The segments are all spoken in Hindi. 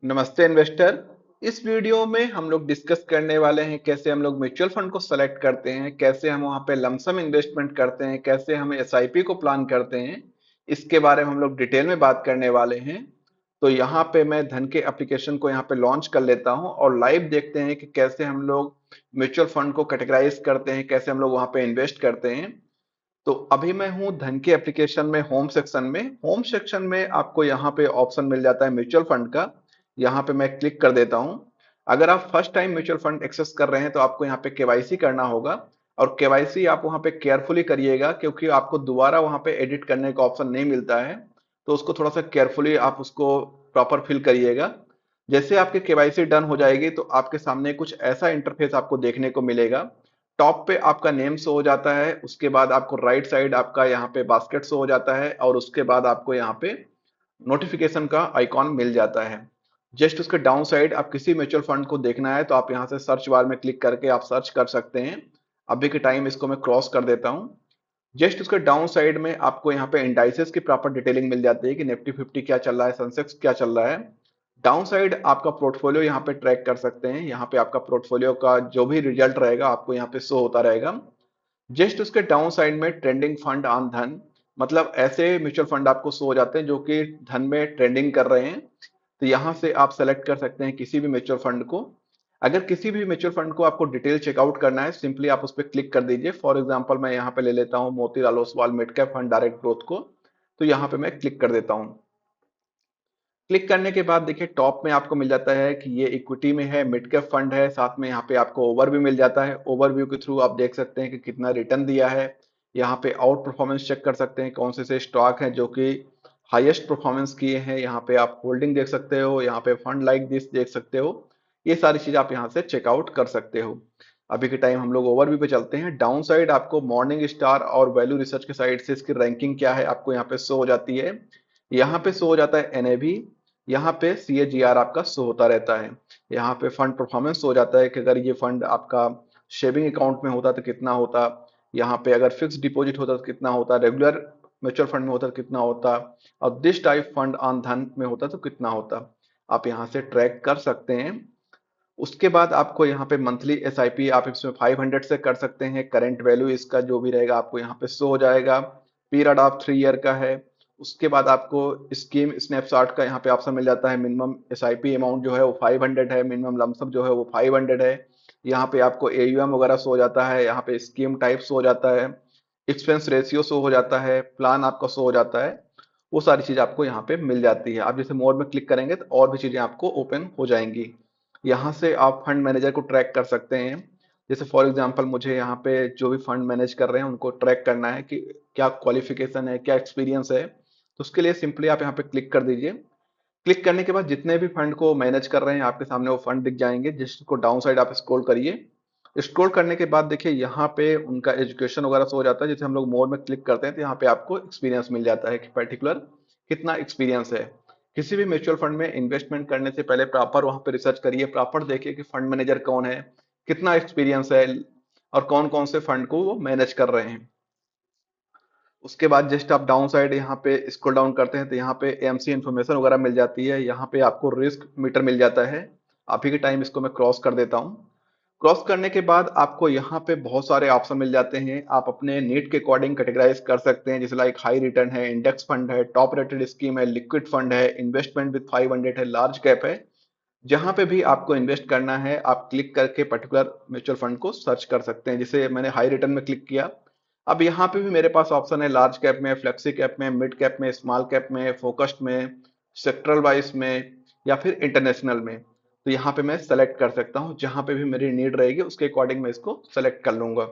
नमस्ते इन्वेस्टर। इस वीडियो में हम लोग डिस्कस करने वाले हैं कैसे हम लोग म्यूचुअल फंड को सेलेक्ट करते हैं, कैसे हम वहां पे लमसम इन्वेस्टमेंट करते हैं, कैसे हम एसआईपी को प्लान करते हैं। इसके बारे में हम लोग डिटेल में बात करने वाले हैं। तो यहाँ पे मैं धन के एप्लीकेशन को यहाँ पे लॉन्च कर लेता हूँ और लाइव देखते हैं कि कैसे हम लोग म्यूचुअल फंड को कैटेगराइज करते हैं, कैसे हम लोग वहां पे इन्वेस्ट करते हैं। तो अभी मैं हूँ धन के एप्लीकेशन में होम सेक्शन में आपको यहाँ पे ऑप्शन मिल जाता है म्यूचुअल फंड का। यहाँ पे मैं क्लिक कर देता हूँ। अगर आप first time mutual fund access कर रहे हैं तो आपको यहाँ पे केवाईसी करना होगा। और केवाईसी आप वहाँ पे केयरफुली करिएगा, क्योंकि आपको दोबारा वहाँ पे एडिट करने का ऑप्शन नहीं मिलता है। तो उसको थोड़ा सा केयरफुली आप उसको प्रॉपर फिल करिएगा। जैसे आपकी केवाईसी डन हो जाएगी तो आपके सामने कुछ ऐसा इंटरफेस आपको देखने को मिलेगा। टॉप पे आपका नेम शो हो जाता है, उसके बाद आपको राइट साइड आपका यहाँ पे बास्केट शो हो जाता है और उसके बाद आपको यहाँ पे नोटिफिकेशन का आइकॉन मिल जाता है। जस्ट उसके डाउन साइड आप किसी म्यूचुअल फंड को देखना है तो आप यहाँ से सर्च बार में क्लिक करके आप सर्च कर सकते हैं। अभी के टाइम इसको मैं क्रॉस कर देता हूँ। जस्ट उसके डाउन साइड में आपको यहाँ पे इंडाइसेस की प्रॉपर डिटेलिंग मिल जाती है कि निफ्टी 50 क्या चल रहा है, सेंसेक्स क्या चल रहा है। डाउन साइड आपका पोर्टफोलियो यहाँ पे ट्रैक कर सकते हैं। यहाँ पे आपका पोर्टफोलियो का जो भी रिजल्ट रहेगा आपको यहाँ पे शो होता रहेगा। जस्ट उसके डाउन साइड में ट्रेंडिंग फंड ऑन धन, मतलब ऐसे म्यूचुअल फंड आपको शो हो जाते हैं जो कि धन में ट्रेंडिंग कर रहे हैं। तो यहाँ से आप सेलेक्ट कर सकते हैं किसी भी म्यूचुअल फंड को। अगर किसी भी म्यूचुअल फंड को आपको डिटेल चेकआउट करना है, सिंपली आप उस पर क्लिक कर दीजिए। फॉर एग्जांपल मैं यहाँ पे ले लेता हूँ Motilal Oswal mid cap fund direct growth को। तो यहाँ पे मैं क्लिक कर देता हूँ। क्लिक करने के बाद देखिए टॉप में आपको मिल जाता है कि ये इक्विटी में है, मिड कैप फंड है। साथ में यहाँ पे आपको ओवरव्यू मिल जाता है। ओवरव्यू के थ्रू आप देख सकते हैं कि कितना रिटर्न दिया है। यहाँ पे आउट परफॉर्मेंस चेक कर सकते हैं, कौन से स्टॉक हैं जो कि हाईएस्ट परफॉर्मेंस किए हैं। यहाँ पे आप होल्डिंग देख सकते हो, यहाँ पे फंड लाइक दिस देख सकते हो। ये सारी चीज आप यहाँ से चेकआउट कर सकते हो। अभी के टाइम हम लोग ओवरव्यू पे चलते हैं। डाउन साइड आपको मॉर्निंग स्टार और वैल्यू रिसर्च के साइड से इसकी रैंकिंग क्या है आपको यहाँ पे शो हो जाती है। यहाँ पे शो हो जाता है एनएवी। यहाँ पे सीएजीआर आपका शो होता रहता है। यहाँ पे फंड परफॉर्मेंस हो जाता है कि अगर ये फंड आपका सेविंग अकाउंट में होता तो कितना होता। यहाँ पे अगर फिक्स डिपॉजिट होता तो कितना होता, रेगुलर म्यूचुअल फंड में होता तो कितना होता, और दिस टाइप फंड ऑन धन में होता तो कितना होता। आप यहाँ से ट्रैक कर सकते हैं। उसके बाद आपको यहाँ पे मंथली एसआईपी आप इसमें 500 से कर सकते हैं। करंट वैल्यू इसका जो भी रहेगा आपको यहाँ पे शो हो जाएगा। पीरियड ऑफ 3 ईयर का है। उसके बाद आपको स्कीम स्नैपशॉट का यहाँ पे ऑप्शन मिल जाता है। मिनिमम एसआईपी अमाउंट जो है वो 500 है, मिनिमम लमसम जो है वो 500 है। यहाँ पे आपको एयूएम वगैरह शो हो जाता है, यहाँ पे स्कीम टाइप शो हो जाता है, एक्सपेंस रेशियो शो हो जाता है, प्लान आपका शो हो जाता है। वो सारी चीज आपको यहाँ पे मिल जाती है। आप जैसे मोर में क्लिक करेंगे तो और भी चीजें आपको ओपन हो जाएंगी। यहाँ से आप फंड मैनेजर को ट्रैक कर सकते हैं। जैसे फॉर एग्जांपल मुझे यहाँ पे जो भी फंड मैनेज कर रहे हैं उनको ट्रैक करना है कि क्या क्वालिफिकेशन है, क्या एक्सपीरियंस है। तो उसके लिए सिंपली आप यहाँ पे क्लिक कर दीजिए। क्लिक करने के बाद जितने भी फंड को मैनेज कर रहे हैं आपके सामने वो फंड दिख जाएंगे, जिसको डाउन साइड आप स्क्रॉल करिए। स्क्रॉल करने के बाद देखिए यहाँ पे उनका एजुकेशन वगैरह शो हो जाता है। जैसे हम लोग मोर में क्लिक करते हैं तो यहाँ पे आपको एक्सपीरियंस मिल जाता है कि पर्टिकुलर कितना एक्सपीरियंस है। किसी भी म्यूचुअल फंड में इन्वेस्टमेंट करने से पहले प्रॉपर वहां पे रिसर्च करिए, प्रॉपर देखिए कि फंड मैनेजर कौन है, कितना एक्सपीरियंस है, और कौन कौन से फंड को वो मैनेज कर रहे हैं। उसके बाद जस्ट आप डाउन साइड यहाँ पे स्क्रॉल डाउन करते हैं तो यहाँ पे एमसी इन्फॉर्मेशन वगैरह मिल जाती है। यहाँ पे आपको रिस्क मीटर मिल जाता है। अभी के टाइम इसको मैं क्रॉस कर देता हूँ। क्रॉस करने के बाद आपको यहाँ पे बहुत सारे ऑप्शन मिल जाते हैं। आप अपने नीड के अकॉर्डिंग कैटेगराइज कर सकते हैं, जैसे लाइक हाई रिटर्न है, इंडेक्स फंड है, टॉप रेटेड स्कीम है, लिक्विड फंड है, इन्वेस्टमेंट विद 500 है, लार्ज कैप है। जहां पे भी आपको इन्वेस्ट करना है आप क्लिक करके पर्टिकुलर म्यूचुअल फंड को सर्च कर सकते हैं। जैसे मैंने हाई रिटर्न में क्लिक किया। अब यहाँ पे भी मेरे पास ऑप्शन है लार्ज कैप में, फ्लेक्सी कैप में, मिड कैप में, स्मॉल कैप में, फोकस्ड में, सेक्टरल वाइज में, या फिर इंटरनेशनल में। तो यहाँ पे मैं सेलेक्ट कर सकता हूँ, जहां पे भी मेरी नीड रहेगी उसके अकॉर्डिंग मैं इसको सेलेक्ट कर लूंगा।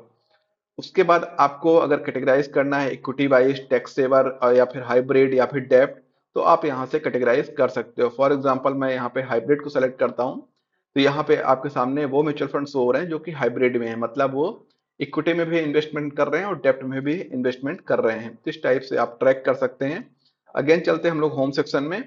उसके बाद आपको अगर कैटेगराइज करना है इक्विटी वाइज, टैक्स सेवर, या फिर हाइब्रिड, या फिर डेब्ट, तो आप यहाँ से कैटेगराइज कर सकते हो। फॉर एग्जांपल मैं यहाँ पे हाइब्रिड को सेलेक्ट करता हूँ। तो यहाँ पे आपके सामने वो म्यूचुअल फंड शो हो रहे हैं जो कि हाइब्रिड में है, मतलब वो इक्विटी में भी इन्वेस्टमेंट कर रहे हैं और डेब्ट में भी इन्वेस्टमेंट कर रहे हैं। तो इस टाइप से आप ट्रैक कर सकते हैं। अगेन चलते हैं हम लोग होम सेक्शन में।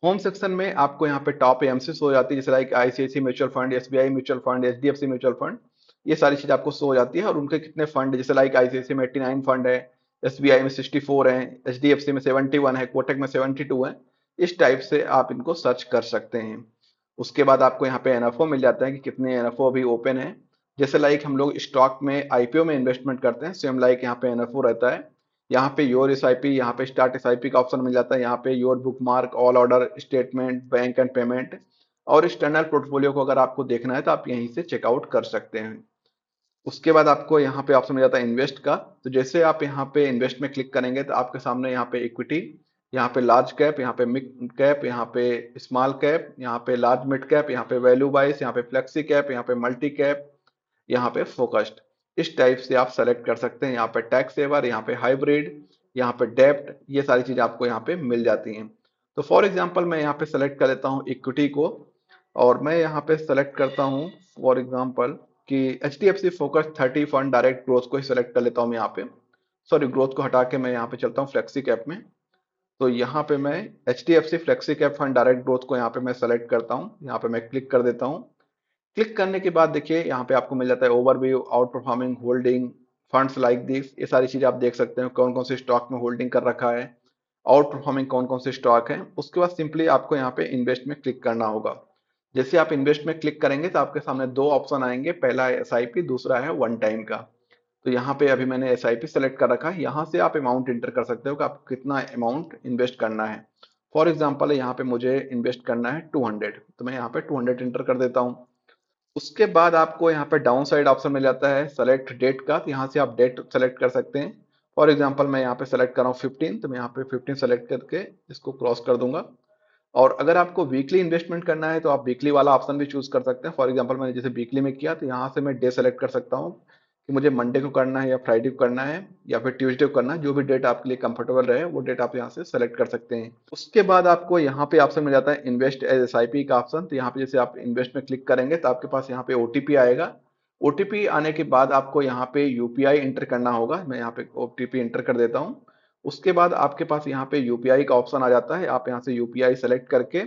होम सेक्शन में आपको यहाँ पे टॉप एमसीज हो जाती है, जैसे like ICIC mutual fund, SBI mutual fund, HDFC mutual fund. ये सारी चीज आपको शो हो जाती है और उनके कितने फंड, जैसे लाइक आईसीआईसी में 89 फंड है, एसबीआई में 64 है, एचडीएफसी में 71 है, कोटक में 72 है। इस टाइप से आप इनको सर्च कर सकते हैं। उसके बाद आपको यहाँ पे एनएफओ मिल जाता है कि कितने एनएफओ अभी ओपन है। जैसे लाइक हम लोग स्टॉक में आईपीओ में इन्वेस्टमेंट करते हैं, सेम लाइक यहाँ पे एनएफओ रहता है। यहाँ पे योर एसआईपी, यहाँ पे स्टार्ट एसआईपी का ऑप्शन मिल जाता है। यहाँ पे your book mark, all order statement, bank and payment और एक्सटर्नल पोर्टफोलियो को अगर आपको देखना है तो आप यहीं से चेकआउट कर सकते हैं। उसके बाद आपको यहाँ पे ऑप्शन मिल जाता है इन्वेस्ट का। तो जैसे आप यहाँ पे इन्वेस्ट में क्लिक करेंगे तो आपके सामने यहाँ पे इक्विटी, यहाँ पे लार्ज कैप, यहाँ पे मिड कैप, यहाँ पे स्मॉल कैप, यहाँ पे लार्ज मिड कैप, यहाँ पे वैल्यू वाइज, यहाँ पे फ्लेक्सी कैप, यहाँ पे मल्टी कैप, यहाँ पे फोकस्ड, इस टाइप से आप सेलेक्ट कर सकते हैं। यहाँ पे टैक्स सेवर, यहाँ पे हाइब्रिड, यहाँ पे डेप्ट, ये सारी चीजें आपको यहाँ पे मिल जाती हैं। तो फॉर एग्जांपल मैं यहाँ पे सेलेक्ट कर लेता हूँ इक्विटी को, और मैं यहाँ पे सेलेक्ट करता हूँ फॉर एग्जांपल कि H D F C focus 30 fund direct growth को ही सेलेक्ट कर लेता हूँ मैं यहाँ पे। सॉरी, ग्रोथ को हटा के मैं यहाँ पे चलता हूँ फ्लेक्सी कैप में। तो यहाँ पे मैं H D F C flexi cap fund direct growth को यहाँ पे मैं सेलेक्ट करता हूँ, यहाँ पे मैं क्लिक कर देता हूँ। क्लिक करने के बाद देखिए यहाँ पे आपको मिल जाता है overview, out performing, holding, funds like this, ये सारी चीजें आप देख सकते हैं कौन कौन से स्टॉक में होल्डिंग कर रखा है, आउट परफॉर्मिंग कौन कौन से स्टॉक है। उसके बाद सिंपली आपको यहाँ पे इन्वेस्ट में क्लिक करना होगा। जैसे आप इन्वेस्ट में क्लिक करेंगे तो आपके सामने दो ऑप्शन आएंगे, पहला है एसआईपी, दूसरा है वन टाइम का। तो यहाँ पे अभी मैंने एसआईपी सेलेक्ट कर रखा है। यहाँ से आप अमाउंट इंटर कर सकते हो कि आपको कितना अमाउंट इन्वेस्ट करना है। फॉर एग्जाम्पल यहाँ पे मुझे इन्वेस्ट करना है 200, तो मैं यहाँ पे 200 इंटर कर देता हूँ। उसके बाद आपको यहाँ पे डाउन साइड ऑप्शन मिल जाता है सेलेक्ट डेट का, तो यहाँ से आप डेट सेलेक्ट कर सकते हैं। फॉर एग्जांपल मैं यहाँ पे सेलेक्ट कर रहा हूँ 15, तो मैं यहाँ पे 15 सेलेक्ट करके इसको क्रॉस कर दूंगा। और अगर आपको वीकली इन्वेस्टमेंट करना है तो आप वीकली वाला ऑप्शन भी चूज कर सकते हैं। फॉर एग्जांपल मैंने जैसे वीकली में किया तो यहाँ से मैं डे सेलेक्ट कर सकता हूँ कि मुझे मंडे को करना है या फ्राइडे को करना है या फिर ट्यूसडे को करना है। जो भी डेट आपके लिए कंफर्टेबल रहे वो डेट आप यहाँ से सेलेक्ट कर सकते हैं। उसके बाद आपको यहाँ पे ऑप्शन मिल जाता है इन्वेस्ट एज एसआईपी का ऑप्शन। तो यहाँ पे जैसे आप इन्वेस्ट में क्लिक करेंगे तो आपके पास यहाँ पे ओटीपी आएगा। ओटीपी आने के बाद आपको यहाँ पे यूपीआई इंटर करना होगा। मैं यहाँ पे ओटीपी इंटर कर देता हूँ। उसके बाद आपके पास यहाँ पे यूपीआई का ऑप्शन आ जाता है। आप यहाँ से यूपीआई सेलेक्ट करके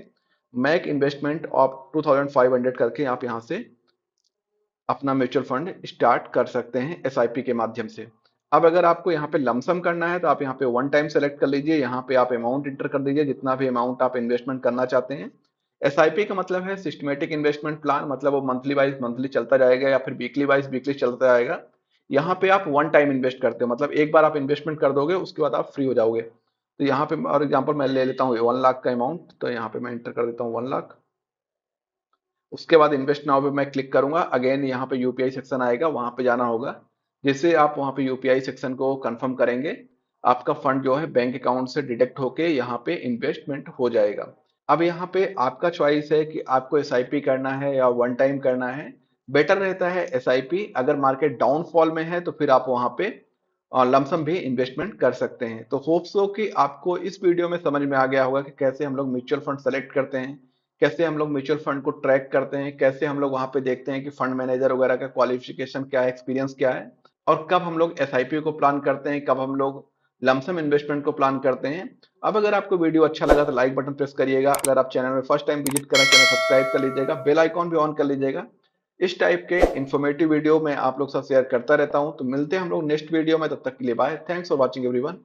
मेक इन्वेस्टमेंट ऑफ 2500 करके आप यहाँ से अपना म्यूचुअल फंड स्टार्ट कर सकते हैं एसआईपी के माध्यम से। अब अगर आपको यहाँ पे लमसम करना है तो आप यहाँ पे वन टाइम सेलेक्ट कर लीजिए। यहाँ पे आप अमाउंट इंटर कर दीजिए जितना भी अमाउंट आप इन्वेस्टमेंट करना चाहते हैं। एसआईपी का मतलब है सिस्टमेटिक इन्वेस्टमेंट प्लान, मतलब वो मंथली वाइज मंथली चलता जाएगा या फिर वीकली वाइज वीकली चलता जाएगा। यहाँ पे आप वन टाइम इन्वेस्ट करते हो, मतलब एक बार आप इन्वेस्टमेंट कर दोगे उसके बाद आप फ्री हो जाओगे। तो यहाँ पे फॉर एग्जाम्पल मैं ले लेता हूँ 1 लाख का अमाउंट, तो यहाँ पे मैं इंटर कर देता हूँ 1 लाख। उसके बाद इन्वेस्ट नाउ पे मैं क्लिक करूंगा। अगेन यहाँ पे यूपीआई सेक्शन आएगा, वहां पे जाना होगा। जैसे आप वहां पे यूपीआई सेक्शन को कंफर्म करेंगे आपका फंड जो है बैंक अकाउंट से डिडक्ट होके यहाँ पे इन्वेस्टमेंट हो जाएगा। अब यहाँ पे आपका चॉइस है कि आपको एसआईपी करना है या वन टाइम करना है। बेटर रहता है एसआईपी। अगर मार्केट डाउनफॉल में है तो फिर आप वहां पे लमसम भी इन्वेस्टमेंट कर सकते हैं। तो होप सो कि आपको इस वीडियो में समझ में आ गया होगा कि कैसे हम लोग म्यूचुअल फंड सेलेक्ट करते हैं, कैसे हम लोग म्यूचुअल फंड को ट्रैक करते हैं, कैसे हम लोग वहां पे देखते हैं कि फंड मैनेजर वगैरह का क्वालिफिकेशन क्या है, एक्सपीरियंस क्या है, और कब हम लोग एसआईपी को प्लान करते हैं, कब हम लोग लमसम इन्वेस्टमेंट को प्लान करते हैं। अब अगर आपको वीडियो अच्छा लगा तो लाइक बटन प्रेस करिएगा। अगर आप चैनल में फर्स्ट टाइम विजिट करें, चैनल सब्सक्राइब कर लीजिएगा, बेल आइकॉन भी ऑन कर लीजिएगा। इस टाइप के इन्फॉर्मेटिव वीडियो मैं आप लोग साथ शेयर करता रहता हूं। तो मिलते हैं हम लोग नेक्स्ट वीडियो में, तब तक के लिए bye. Thanks for watching everyone.